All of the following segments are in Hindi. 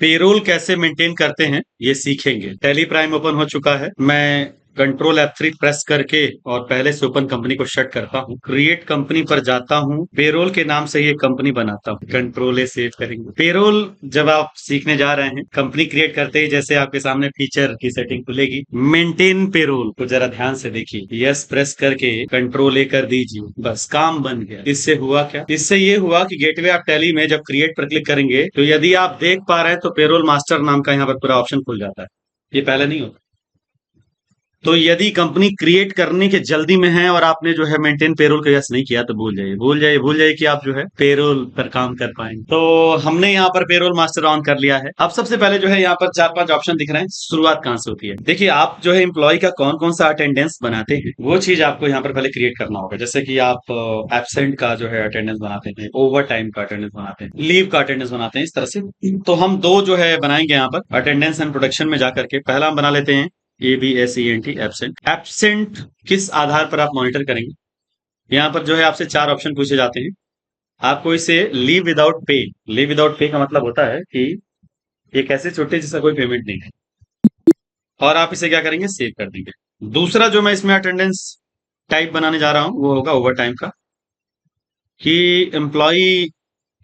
पेरोल कैसे मेंटेन करते हैं ये सीखेंगे। टैली प्राइम ओपन हो चुका है। मैं कंट्रोल F3 प्रेस करके और पहले से ओपन कंपनी को शट करता हूँ। क्रिएट कंपनी पर जाता हूँ। पेरोल के नाम से ये कंपनी बनाता हूँ। कंट्रोल ए सेव करेंगे। पेरोल जब आप सीखने जा रहे हैं, कंपनी क्रिएट करते ही जैसे आपके सामने फीचर की सेटिंग खुलेगी, मेंटेन पेरोल को जरा ध्यान से देखिए। यस प्रेस करके कंट्रोल ए कर दीजिए, बस काम बन गया। इससे हुआ क्या? इससे ये हुआ कि गेटवे ऑफ टैली में जब क्रिएट पर क्लिक करेंगे तो यदि आप देख पा रहे हैं तो पेरोल मास्टर नाम का यहाँ पर पूरा ऑप्शन खुल जाता है। ये पहले नहीं होता। तो यदि कंपनी क्रिएट करने के जल्दी में है और आपने जो है मेंटेन पेरोल का यस नहीं किया तो भूल जाइए, भूल जाइए, भूल जाइए कि आप जो है पेरोल पर काम कर पाएंगे। तो हमने यहाँ पर पेरोल मास्टर ऑन कर लिया है। अब सबसे पहले जो है यहाँ पर 4-5 ऑप्शन दिख रहे हैं। शुरुआत कहाँ से होती है? देखिए, आप जो है एम्प्लॉय का कौन कौन सा अटेंडेंस बनाते हैं वो चीज आपको यहाँ पर पहले क्रिएट करना होगा। जैसे कि आप एब्सेंट का जो है अटेंडेंस बनाते हैं, ओवर टाइम का अटेंडेंस बनाते हैं, लीव का अटेंडेंस बनाते हैं, इस तरह से। तो हम दो जो है बनाएंगे यहाँ पर अटेंडेंस एंड प्रोडक्शन में जाकर के। पहला हम बना लेते हैं ABSENT, एब्सेंट। एब्सेंट किस आधार पर आप मॉनिटर करेंगे? यहाँ पर जो है आपसे 4 ऑप्शन पूछे जाते हैं। आपको इसे leave without pay, leave without pay का मतलब होता है कि एक ऐसे छुट्टी जिसका कोई पेमेंट नहीं है, और आप इसे क्या करेंगे? सेव कर देंगे। दूसरा जो मैं इसमें अटेंडेंस टाइप बनाने जा रहा हूं वो होगा ओवर टाइम का, कि एम्प्लॉय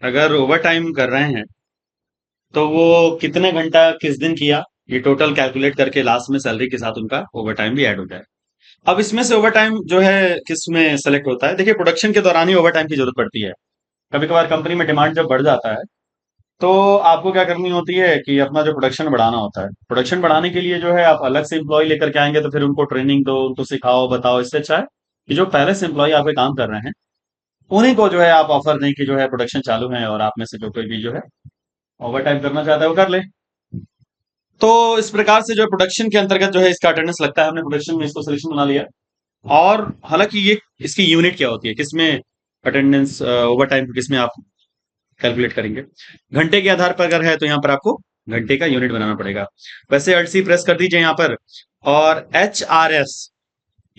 अगर ओवर टाइम कर रहे हैं तो वो कितने घंटा किस दिन किया, ये टोटल कैलकुलेट करके लास्ट में सैलरी के साथ उनका ओवर टाइम भी ऐड हो जाए। अब इसमें से ओवर टाइम जो है किस में सेलेक्ट होता है? देखिए, प्रोडक्शन के दौरान ही ओवर टाइम की जरूरत पड़ती है। कभी कभार कंपनी में डिमांड जब बढ़ जाता है तो आपको क्या करनी होती है कि अपना जो प्रोडक्शन बढ़ाना होता है। प्रोडक्शन बढ़ाने के लिए जो है आप अलग से एम्प्लॉय लेकर के आएंगे तो फिर उनको ट्रेनिंग दो, उनको सिखाओ, बताओ। इससे अच्छा है कि जो पहले से एम्प्लॉय आपके काम कर रहे हैं उन्हीं को जो है आप ऑफर दें कि जो है प्रोडक्शन चालू है और आप में से जो कोई भी जो है ओवर टाइम करना चाहता है वो कर ले। तो इस प्रकार से जो प्रोडक्शन के अंतर्गत जो है इसका अटेंडेंस लगता है। हमने प्रोडक्शन में इसको सिलेक्शन बना लिया। और हालांकि ये इसकी यूनिट क्या होती है, किसमें अटेंडेंस ओवर टाइम किसमें आप कैलकुलेट करेंगे? घंटे के आधार पर अगर है तो यहाँ पर आपको घंटे का यूनिट बनाना पड़ेगा। वैसे अल्ट सी प्रेस कर दीजिए यहाँ पर, और HRS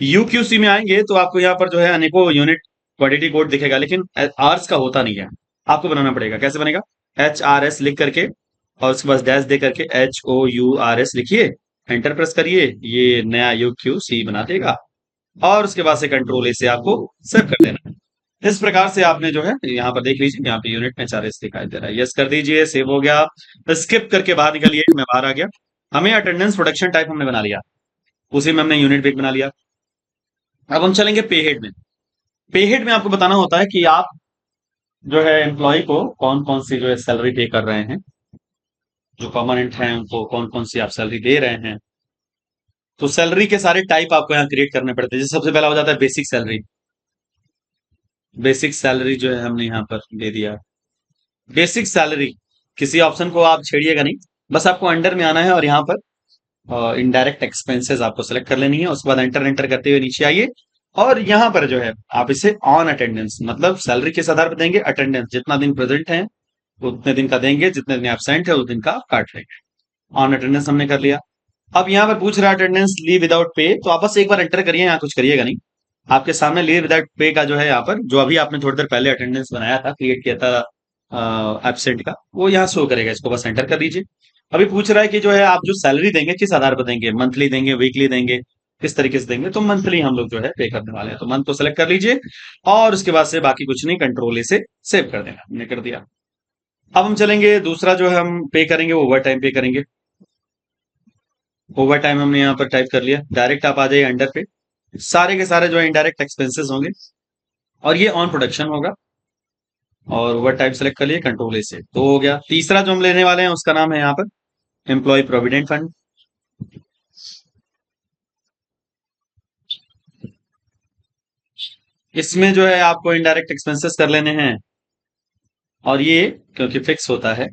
UQC में आएंगे तो आपको यहाँ पर जो है अनेकों यूनिट क्वांटिटी कोड दिखेगा, लेकिन आर्स का होता नहीं है। आपको बनाना पड़ेगा। कैसे बनेगा? HRS लिख करके और उसके बाद डैश दे करके HOURS लिखिए, एंटर प्रेस करिए, ये नया UQC बना देगा। और उसके बाद से कंट्रोल ए से आपको सेव कर देना है। इस प्रकार से आपने जो है यहाँ पर देख लीजिए, यहाँ पे यूनिट में 4S दिखाई दे रहा है। यस कर दीजिए, सेव हो गया। स्किप करके बाहर निकलिए, मैं बाहर आ गया। हमें अटेंडेंस प्रोडक्शन टाइप हमने बना लिया, उसी में हमने यूनिट भी बना लिया। अब हम चलेंगे पे हेड में। पे हेड में आपको बताना होता है कि आप जो है एम्प्लॉय को कौन कौन सी जो है सैलरी पे कर रहे हैं, जो परमानेंट है उनको कौन कौन सी आप सैलरी दे रहे हैं। तो सैलरी के सारे टाइप आपको यहाँ क्रिएट करने पड़ते हैं। जैसे सबसे पहला हो जाता है बेसिक सैलरी। बेसिक सैलरी जो है हमने यहाँ पर दे दिया। बेसिक सैलरी किसी ऑप्शन को आप छेड़िएगा नहीं, बस आपको अंडर में आना है और यहाँ पर इनडायरेक्ट एक्सपेंसेस आपको सेलेक्ट कर लेनी है। उसके बाद एंटर एंटर करते हुए नीचे आइए, और यहाँ पर जो है आप इसे ऑन अटेंडेंस, मतलब सैलरी किस आधार पर देंगे? अटेंडेंस, जितना दिन प्रेजेंट है उतने दिन का देंगे, जितने दिन एबसेंट है उस दिन का आप काट लेंगे। ऑन अटेंडेंस हमने कर लिया। अब यहाँ पर पूछ रहा है अटेंडेंस लीव विदाउट पे, तो आप बस एक बार एंटर करिए, यहाँ कुछ करिएगा नहीं। आपके सामने लीव विदाउट पे का जो है यहाँ पर जो अभी आपने थोड़ी देर पहले अटेंडेंस बनाया था, क्रिएट किया था एब्सेंट का, वो यहाँ शो करेगा। इसको बस एंटर कर दीजिए। अभी पूछ रहा है कि जो है आप जो सैलरी देंगे किस आधार पर देंगे, मंथली देंगे, वीकली देंगे, किस तरीके से देंगे? तो मंथली हम लोग जो है पे करने वाले हैं, तो मंथ को सेलेक्ट कर लीजिए। और उसके बाद से बाकी कुछ नहीं, कंट्रोल ए से सेव कर देना। हमने कर दिया। अब हम चलेंगे दूसरा जो है हम पे करेंगे वो ओवर टाइम पे करेंगे। ओवर टाइम हमने यहाँ पर टाइप कर लिया। डायरेक्ट आप आ जाइए अंडर पे, सारे के सारे जो है इनडायरेक्ट एक्सपेंसेस होंगे और ये ऑन प्रोडक्शन होगा। और ओवर टाइम सेलेक्ट कर लिए, कंट्रोल ए से, तो हो गया। तीसरा जो हम लेने वाले हैं उसका नाम है यहाँ पर एम्प्लॉय प्रोविडेंट फंड। इसमें जो है आपको इनडायरेक्ट एक्सपेंसेस कर लेने हैं, और ये क्योंकि फिक्स होता है,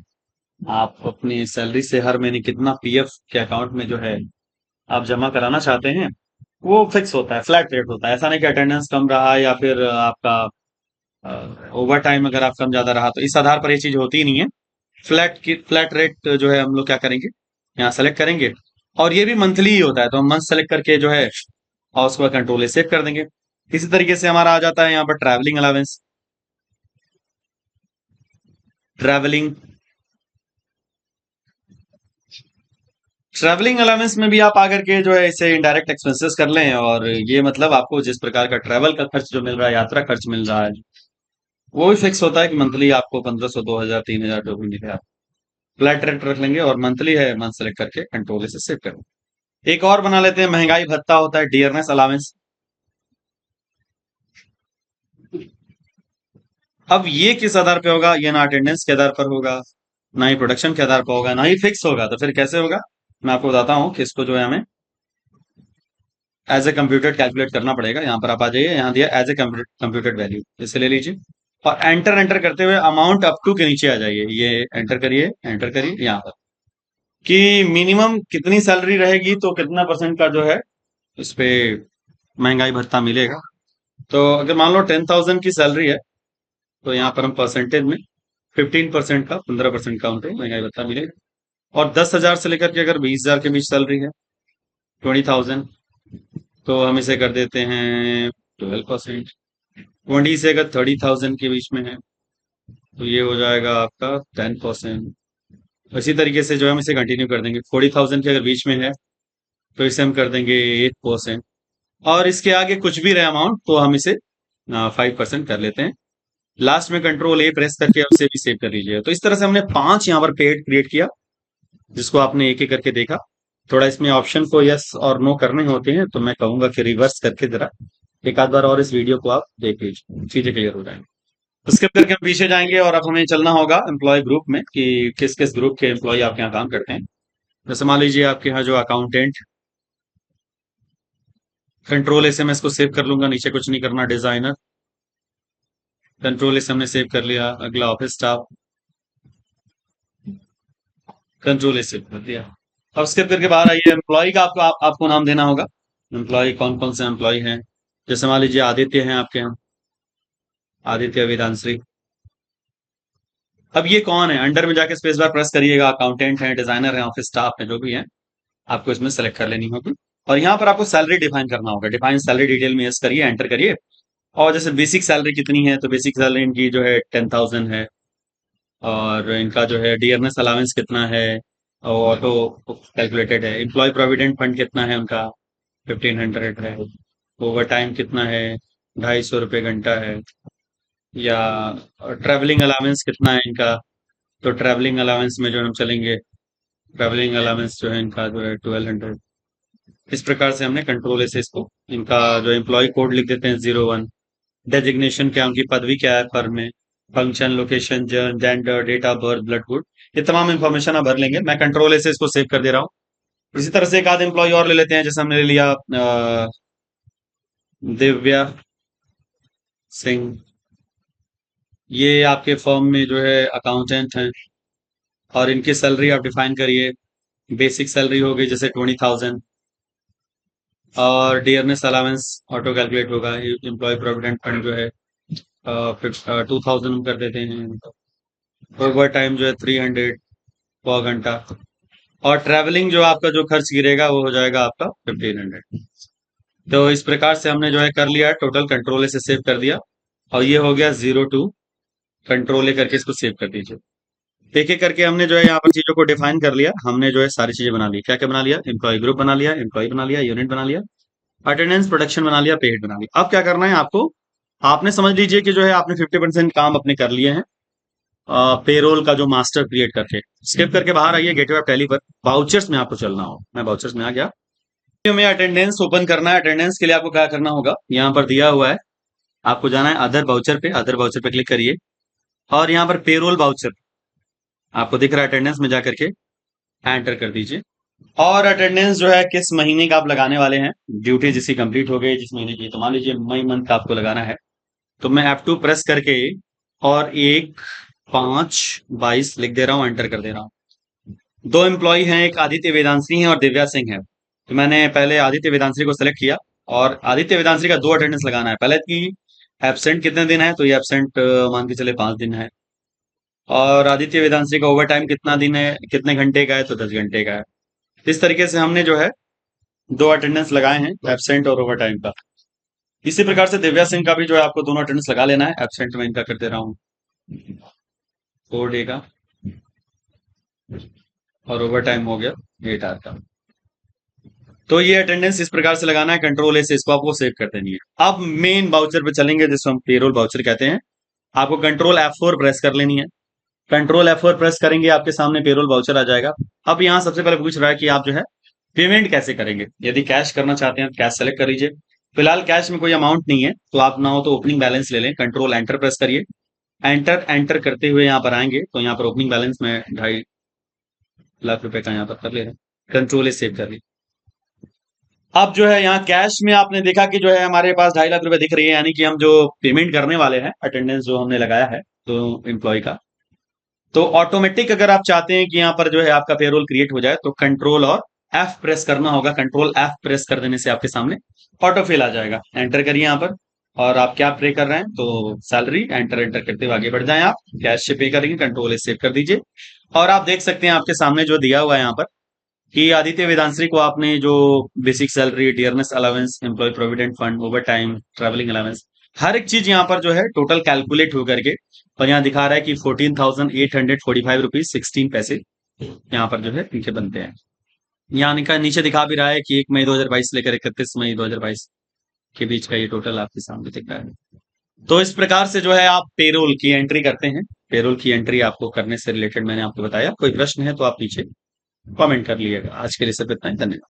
आप अपनी सैलरी से हर महीने कितना PF के अकाउंट में जो है आप जमा कराना चाहते हैं वो फिक्स होता है, फ्लैट रेट होता है। ऐसा नहीं कि अटेंडेंस कम रहा या फिर आपका ओवर टाइम अगर आप कम ज्यादा रहा, तो इस आधार पर ये चीज होती ही नहीं है। फ्लैट रेट जो है हम लोग क्या करेंगे, यहाँ सेलेक्ट करेंगे, और ये भी मंथली ही होता है तो हम मंथ सेलेक्ट करके जो है और उसके बाद कंट्रोल सेव कर देंगे। इसी तरीके से हमारा आ जाता है यहाँ पर travelling allowance. Travelling travelling allowance में भी आप आकर के जो है इसे इनडायरेक्ट एक्सपेंसेस कर लें, और ये मतलब आपको जिस प्रकार का ट्रैवल का खर्च जो मिल रहा है, यात्रा खर्च मिल रहा है, वो भी फिक्स होता है कि मंथली आपको 1500, 2000, 3000 जो भी मिले आप फ्लैट रेट रख लेंगे, और मंथली है मंथ सेलेक्ट करके कंट्रोल से सेव करें। एक और बना लेते हैं, महंगाई भत्ता होता है, डियरनेस अलाउंस। अब ये किस आधार पे होगा? ये ना अटेंडेंस के आधार पर होगा, ना ही प्रोडक्शन के आधार पर होगा, ना ही फिक्स होगा। तो फिर कैसे होगा? मैं आपको बताता हूँ कि इसको जो है हमें एज ए कंप्यूटेड कैलकुलेट करना पड़ेगा। यहाँ पर आप आ जाइए, यहाँ दिया एज ए कंप्यूटेड वैल्यू, इसे ले लीजिए और एंटर एंटर करते हुए अमाउंट अप टू के नीचे आ जाइए, ये एंटर करिए यहाँ पर कि मिनिमम कितनी सैलरी रहेगी तो कितना परसेंट का जो है इस पे महंगाई भत्ता मिलेगा। तो अगर मान लो 10,000 की सैलरी है, तो यहाँ पर हम परसेंटेज में 15% का, 15% का उनको महंगाई भत्ता मिलेगा। और 10,000 से लेकर के अगर 20,000 के बीच सैलरी है, 20,000, तो हम इसे कर देते हैं 12%। 20 से अगर 30,000 के बीच में है, तो ये हो जाएगा आपका 10%। इसी तरीके से जो है हम इसे कंटिन्यू कर देंगे। 40,000 के अगर बीच में है, तो इसे हम कर देंगे 8%। और इसके आगे कुछ भी रहे अमाउंट, तो हम इसे 5% कर लेते हैं। लास्ट में कंट्रोल ए प्रेस करके उसे भी सेव कर लीजिए। तो इस तरह से हमने 5 यहाँ पर पेड क्रिएट किया, जिसको आपने एक एक करके देखा। थोड़ा इसमें ऑप्शन को यस और नो करने होते हैं, तो मैं कहूंगा कि रिवर्स करके जरा एक आध बार और इस वीडियो को आप देख लीजिए, चीजें क्लियर हो जाएंगी। उसके करके हम पीछे जाएंगे और अब हमें चलना होगा एम्प्लॉय ग्रुप में कि किस किस ग्रुप के एम्प्लॉय आपके यहाँ काम करते हैं। जैसे मान लीजिए आपके यहाँ जो अकाउंटेंट, कंट्रोल से मैं इसको सेव कर लूंगा, नीचे कुछ नहीं करना। डिजाइनर, कंट्रोल से हमने सेव कर लिया। अगला ऑफिस स्टाफ, कंट्रोल से सेव कर दिया। अब स्किप करके बाहर आइए। एम्प्लॉय का आपको नाम देना होगा। एम्प्लॉय कौन कौन से एम्प्लॉय हैं? जैसे मान लीजिए आदित्य हैं आपके यहाँ, आदित्य वेदांश्री। अब ये कौन है? अंडर में जाके स्पेस बार प्रेस करिएगा। अकाउंटेंट है, डिजाइनर है, ऑफिस स्टाफ है, जो भी है आपको इसमें सेलेक्ट कर लेनी होगी। और यहाँ पर आपको सैलरी डिफाइन करना होगा। डिफाइन सैलरी डिटेल में यस करिए, एंटर करिए। और जैसे बेसिक सैलरी कितनी है, तो बेसिक सैलरी इनकी जो है 10,000 है। और इनका जो है डियरनेस अलाउंस कितना है, ऑटो कैलकुलेटेड है। एम्प्लॉय प्रोविडेंट फंड कितना है उनका, 1,500 है। ओवर टाइम कितना है, 250 रुपये घंटा है। या ट्रैवलिंग अलाउंस कितना है इनका, तो ट्रैवलिंग अलाउंस में जो हम चलेंगे, ट्रैवलिंग अलाउंस जो है इनका जो है 1,200। इस प्रकार से हमने कंट्रोल से इसको, इनका जो एम्प्लॉय कोड लिख देते हैं 01। डेजिग्नेशन क्या, उनकी पदवी क्या है फर्म में, function, location, gender, date of birth, blood group, ये तमाम इन्फॉर्मेशन आप भर लेंगे। मैं कंट्रोल से इसको सेव कर दे रहा हूँ। इसी तरह से एक आध एम्प्लॉय और ले लेते हैं। जैसे हमने ले लिया दिव्या सिंह। ये आपके फर्म में जो है अकाउंटेंट हैं, और इनकी सैलरी आप डिफाइन करिए। बेसिक सैलरी हो गई जैसे 20,000, और डियरनेस अलाउंस ऑटो कैलकुलेट होगा। एम्प्लॉय प्रोविडेंट फंड जो है 2,000 हम कर देते हैं। ओवर टाइम जो है 300 पर घंटा। और ट्रैवलिंग जो आपका जो खर्च गिरेगा वो हो जाएगा आपका 1,500। तो इस प्रकार से हमने जो है कर लिया, टोटल कंट्रोल से सेव कर दिया। और ये हो गया 02। कंट्रोल करके इसको सेव कर दीजिए। एक एक करके हमने जो है यहाँ पर चीजों को डिफाइन कर लिया। हमने जो है सारी चीजें बना ली। क्या क्या बना लिया? एम्प्लॉय ग्रुप बना लिया, एम्प्लॉय बना लिया, यूनिट बना लिया, अटेंडेंस प्रोडक्शन बना लिया, पेड बना लिया। अब क्या करना है आपको? आपने समझ लीजिए कि जो है आपने 50% काम अपने कर लिए हैं पेरोल का जो मास्टर क्रिएट करके। स्किप करके बाहर आइए, गेटवे ऑफ टैली पर बाउचर्स में आपको चलना हो। मैं बाउचर्स में आ गया। हमें अटेंडेंस ओपन करना है। अटेंडेंस के लिए आपको क्या करना होगा? यहाँ पर दिया हुआ है, आपको जाना है अदर बाउचर पे। अदर बाउचर पे क्लिक करिए और यहाँ पर पेरोल बाउचर आपको दिख रहा है, अटेंडेंस में जाकर के एंटर कर दीजिए। और अटेंडेंस जो है किस महीने का आप लगाने वाले हैं, ड्यूटी जिसकी कंप्लीट हो गई जिस महीने की, तो मान लीजिए मई मंथ का आपको लगाना है। तो मैं F2 प्रेस करके और 1/5/22 लिख दे रहा हूँ, एंटर कर दे रहा हूँ। दो एम्प्लॉय हैं, एक आदित्य वेदांशी है और दिव्या सिंह है। तो मैंने पहले आदित्य वेदांशी को सेलेक्ट किया और आदित्य वेदांशी का 2 अटेंडेंस लगाना है। पहले की एबसेंट कितने दिन है, तो ये एबसेंट मान के चले 5 दिन है। और आदित्य वेदांशी का ओवर टाइम कितना दिन है, कितने घंटे का है, तो 10 घंटे का है। इस तरीके से हमने जो है 2 अटेंडेंस लगाए हैं, एबसेंट और ओवर टाइम का। इसी प्रकार से दिव्या सिंह का भी जो है आपको दोनों अटेंडेंस लगा लेना है। एबसेंट में इनका कर दे रहा हूँ 4 डे का। और ओवर टाइम हो गया 8 आवर का। तो ये अटेंडेंस इस प्रकार से लगाना है, कंट्रोल ए से इसको आपको सेव कर देनी है। अब मेन बाउचर पे चलेंगे जिसको हम पेरोल बाउचर कहते हैं। आपको कंट्रोल F4 प्रेस कर लेनी है। कंट्रोल F4 प्रेस करेंगे, आपके सामने पेरोल बाउचर आ जाएगा। अब यहाँ सबसे पहले पूछ रहा है कि आप जो है पेमेंट कैसे करेंगे। यदि कैश करना चाहते हैं तो कैश सेलेक्ट कर लीजिए। फिलहाल कैश में कोई अमाउंट नहीं है, तो आप ना हो तो ओपनिंग बैलेंस ले लें। कंट्रोल एंटर प्रेस करिए। एंटर एंटर करते हुए यहाँ पर आएंगे तो यहाँ पर ओपनिंग बैलेंस में 2.5 लाख रुपए का यहाँ पर कर ले रहे हैं। कंट्रोल ए सेव कर ली। अब जो है यहाँ कैश में आपने देखा कि जो है हमारे पास 2.5 लाख रुपए दिख रही है, यानी कि हम जो पेमेंट करने वाले हैं, अटेंडेंस जो हमने लगाया है तो एम्प्लॉय का, तो ऑटोमेटिक अगर आप चाहते हैं कि यहाँ पर जो है आपका पेरोल क्रिएट हो जाए तो कंट्रोल और एफ प्रेस करना होगा। कंट्रोल एफ प्रेस कर देने से आपके सामने ऑटो फिल आ जाएगा। एंटर करिए यहाँ पर, और आप क्या पे कर रहे हैं तो सैलरी। एंटर एंटर करते हुए आगे बढ़ जाएं। आप कैश से पे करेंगे, कंट्रोल ए सेव कर दीजिए। और आप देख सकते हैं आपके सामने जो दिया हुआ है यहाँ पर कि आदित्य वेदांश्री को आपने जो basic salary, dearness allowance, employ provident fund, overtime, travelling allowance, हर एक चीज यहाँ पर जो है टोटल कैलकुलेट होकर के, और यहाँ दिखा रहा है कि 14,845 रुपीज 16 पैसे यहाँ पर जो है इनके बनते हैं। यहाँ नीचे दिखा भी रहा है कि 1 मई 2022 से लेकर 31 मई 2022 के बीच का ये टोटल आपके सामने दिख रहा है। तो इस प्रकार से जो है आप पेरोल की एंट्री करते हैं। पेरोल की एंट्री आपको करने से रिलेटेड मैंने आपको बताया। कोई प्रश्न है तो आप पीछे कमेंट कर लिएगा। आज के लिए सिर्फ इतना ही। धन्यवाद।